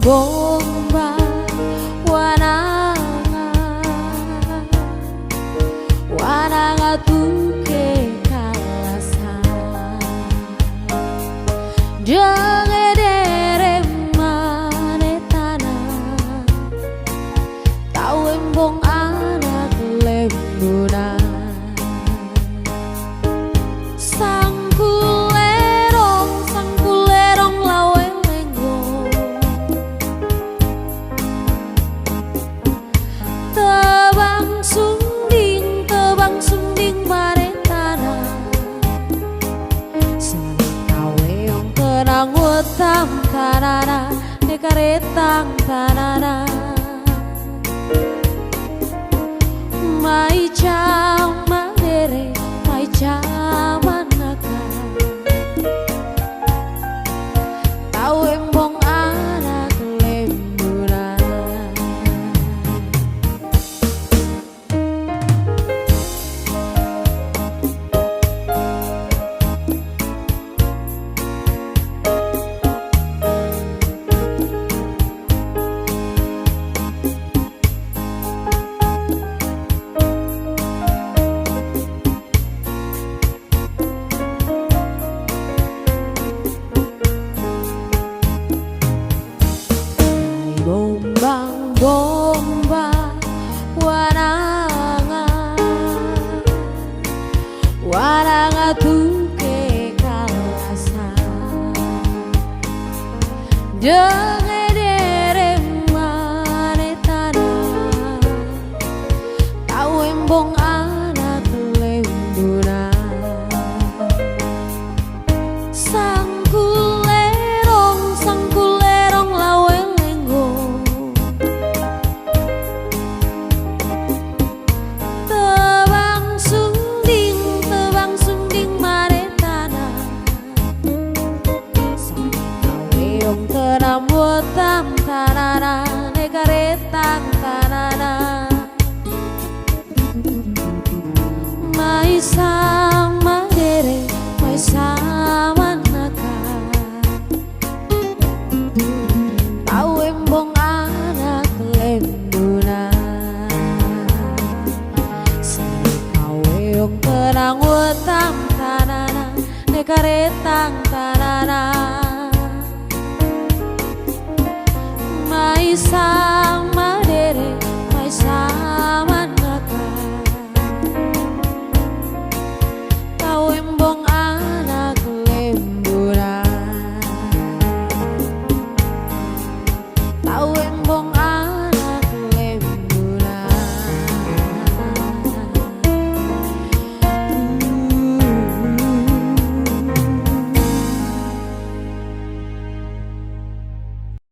bomba wananga tuke kalasan jengedere manetana tau embong anak lembunan sangkulerong laweng lenggo tebang sunding maretana sanakaweong tenang wetam tanana nekaretang tanana mai cama dere mai cama naka tau embong anak lembunan bombang bomba wananga tuke kalasan jengedere manetana tau embong anak lembunan sangkulerong laweng lenggo tebang sunding maretana sanakaweong tenam wetam tanana nekaretang tanana mai sama dere mai sama naka tau embong anak lembunan sanakaweong tenang wetam tanana nekaretang tanana mai